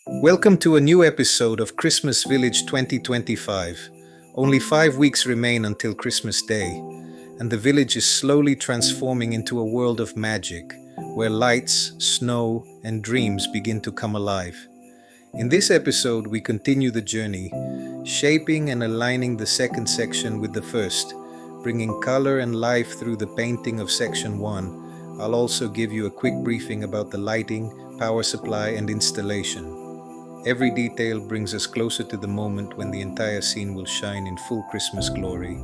Welcome to a new episode of Christmas Village 2025. Only 5 weeks remain until Christmas Day, and the village is slowly transforming into a world of magic, where lights, snow, and dreams begin to come alive. In this episode, we continue the journey, shaping and aligning the second section with the first, bringing color and life through the painting of section 1. I'll also give you a quick briefing about the lighting, power supply, and installation. Every detail brings us closer to the moment when the entire scene will shine in full Christmas glory.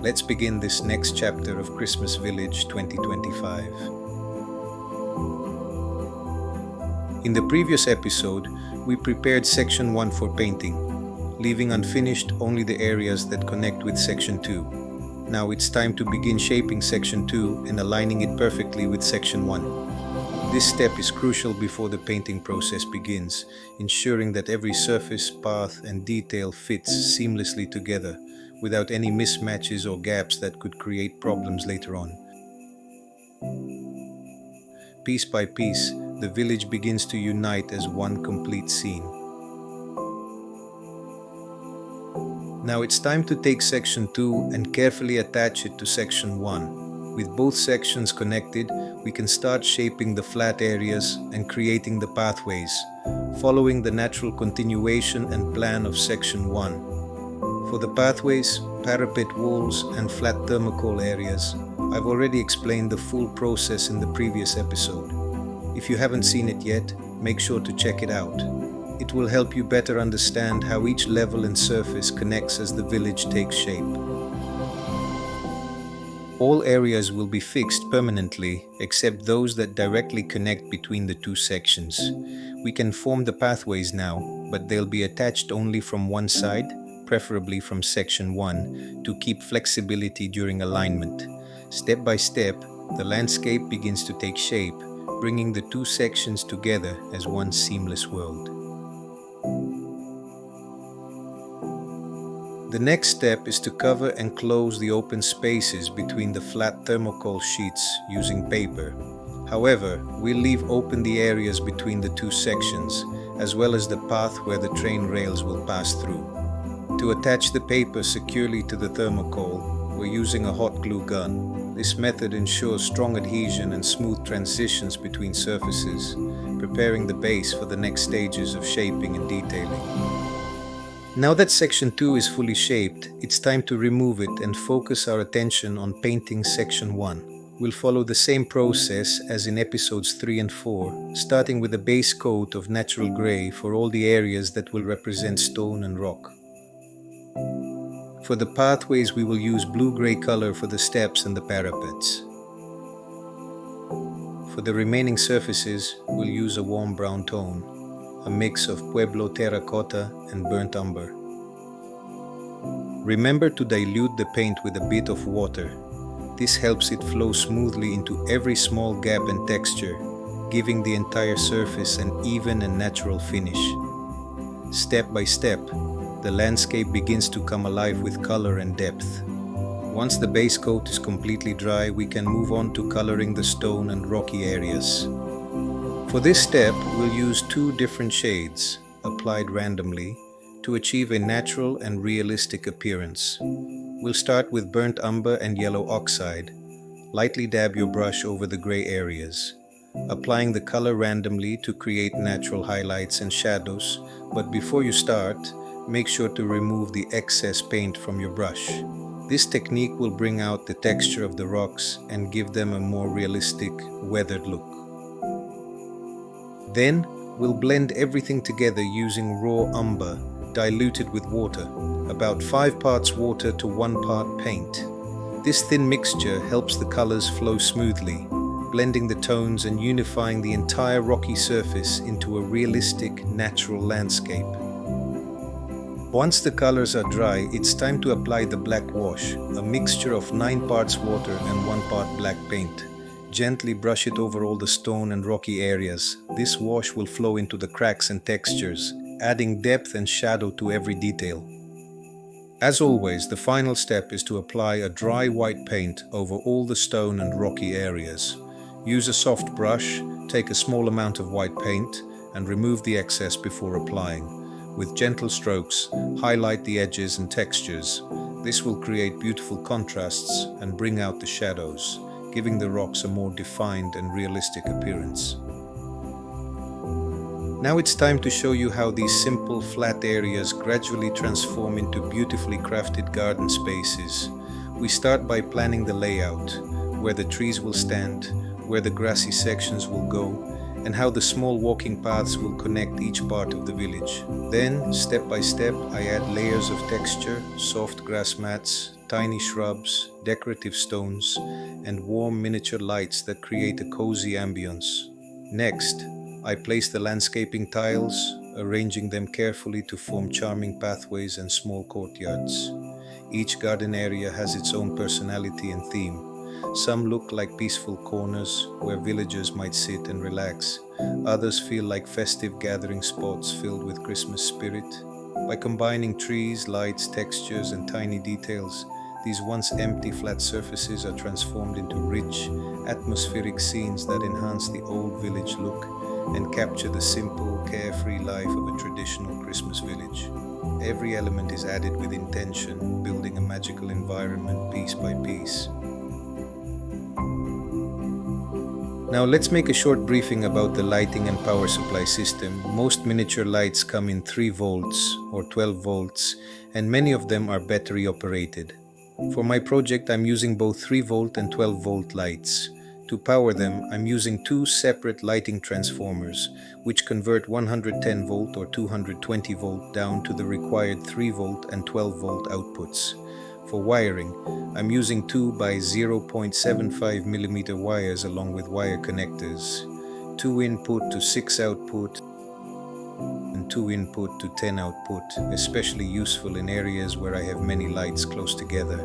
Let's begin this next chapter of Christmas Village 2025. In the previous episode, we prepared Section 1 for painting, leaving unfinished only the areas that connect with Section 2. Now it's time to begin shaping Section 2 and aligning it perfectly with Section 1. This step is crucial before the painting process begins, ensuring that every surface, path, and detail fits seamlessly together, without any mismatches or gaps that could create problems later on. Piece by piece, the village begins to unite as one complete scene. Now it's time to take Section 2 and carefully attach it to Section 1. With both sections connected, we can start shaping the flat areas and creating the pathways, following the natural continuation and plan of Section 1. For the pathways, parapet walls, and flat thermocol areas, I've already explained the full process in the previous episode. If you haven't seen it yet, make sure to check it out. It will help you better understand how each level and surface connects as the village takes shape. All areas will be fixed permanently except those that directly connect between the two sections. We can form the pathways now, but they'll be attached only from one side, preferably from Section 1, to keep flexibility during alignment. Step by step, the landscape begins to take shape, bringing the two sections together as one seamless world. The next step is to cover and close the open spaces between the flat thermocol sheets using paper. However, we'll leave open the areas between the two sections, as well as the path where the train rails will pass through. To attach the paper securely to the thermocol, we're using a hot glue gun. This method ensures strong adhesion and smooth transitions between surfaces, preparing the base for the next stages of shaping and detailing. Now that Section 2 is fully shaped, it's time to remove it and focus our attention on painting Section 1. We'll follow the same process as in episodes 3 and 4, starting with a base coat of natural gray for all the areas that will represent stone and rock. For the pathways, we will use blue-gray color for the steps and the parapets. For the remaining surfaces, we'll use a warm brown tone, a mix of Pueblo terracotta and burnt umber. Remember to dilute the paint with a bit of water. This helps it flow smoothly into every small gap and texture, giving the entire surface an even and natural finish. Step by step, the landscape begins to come alive with color and depth. Once the base coat is completely dry, we can move on to coloring the stone and rocky areas. For this step, we'll use two different shades, applied randomly, to achieve a natural and realistic appearance. We'll start with burnt umber and yellow oxide. Lightly dab your brush over the gray areas, applying the color randomly to create natural highlights and shadows, but before you start, make sure to remove the excess paint from your brush. This technique will bring out the texture of the rocks and give them a more realistic, weathered look. Then, we'll blend everything together using raw umber, diluted with water, about 5 parts water to 1 part paint. This thin mixture helps the colors flow smoothly, blending the tones and unifying the entire rocky surface into a realistic, natural landscape. Once the colors are dry, it's time to apply the black wash, a mixture of 9 parts water and 1 part black paint. Gently brush it over all the stone and rocky areas. This wash will flow into the cracks and textures, adding depth and shadow to every detail. As always, the final step is to apply a dry white paint over all the stone and rocky areas. Use a soft brush, take a small amount of white paint, and remove the excess before applying. With gentle strokes, highlight the edges and textures. This will create beautiful contrasts and bring out the shadows, giving the rocks a more defined and realistic appearance. Now it's time to show you how these simple, flat areas gradually transform into beautifully crafted garden spaces. We start by planning the layout, where the trees will stand, where the grassy sections will go, and how the small walking paths will connect each part of the village. Then, step by step, I add layers of texture, soft grass mats, tiny shrubs, decorative stones, and warm miniature lights that create a cozy ambience. Next, I place the landscaping tiles, arranging them carefully to form charming pathways and small courtyards. Each garden area has its own personality and theme. Some look like peaceful corners where villagers might sit and relax. Others feel like festive gathering spots filled with Christmas spirit. By combining trees, lights, textures, and tiny details, these once empty flat surfaces are transformed into rich, atmospheric scenes that enhance the old village look and capture the simple, carefree life of a traditional Christmas village. Every element is added with intention, building a magical environment piece by piece. Now let's make a short briefing about the lighting and power supply system. Most miniature lights come in 3 volts or 12 volts, and many of them are battery operated. For my project, I'm using both 3 volt and 12 volt lights. To power them, I'm using 2 separate lighting transformers, which convert 110 volt or 220 volt down to the required 3 volt and 12 volt outputs. For wiring, I'm using 2 by 0.75 mm wires along with wire connectors, 2 input to 6 output, and 2 input to 10 output, especially useful in areas where I have many lights close together.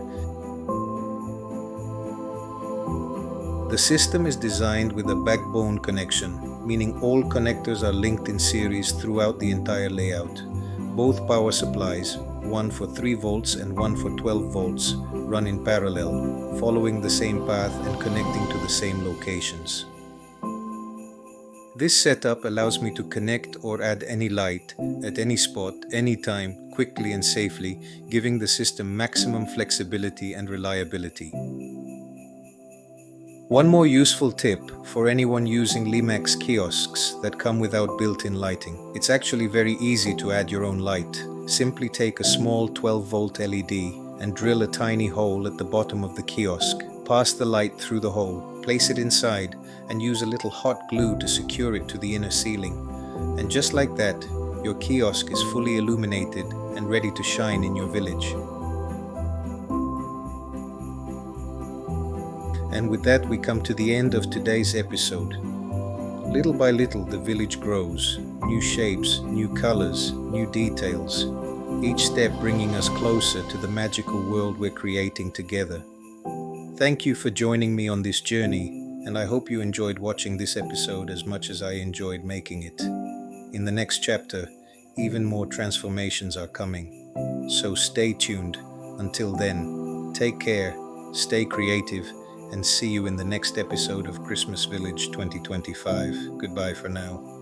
The system is designed with a backbone connection, meaning all connectors are linked in series throughout the entire layout. Both power supplies, one for 3 volts and one for 12 volts, run in parallel, following the same path and connecting to the same locations. This setup allows me to connect or add any light at any spot, anytime, quickly and safely, giving the system maximum flexibility and reliability. One more useful tip for anyone using Lemax kiosks that come without built-in lighting. It's actually very easy to add your own light. Simply take a small 12-volt LED and drill a tiny hole at the bottom of the kiosk. Pass the light through the hole, place it inside, and use a little hot glue to secure it to the inner ceiling. And just like that, your kiosk is fully illuminated and ready to shine in your village. And with that, we come to the end of today's episode. Little by little, the village grows. New shapes, new colors, new details. Each step bringing us closer to the magical world we're creating together. Thank you for joining me on this journey, and I hope you enjoyed watching this episode as much as I enjoyed making it. In the next chapter, even more transformations are coming. So stay tuned. Until then, take care, stay creative, and see you in the next episode of Christmas Village 2025. Goodbye for now.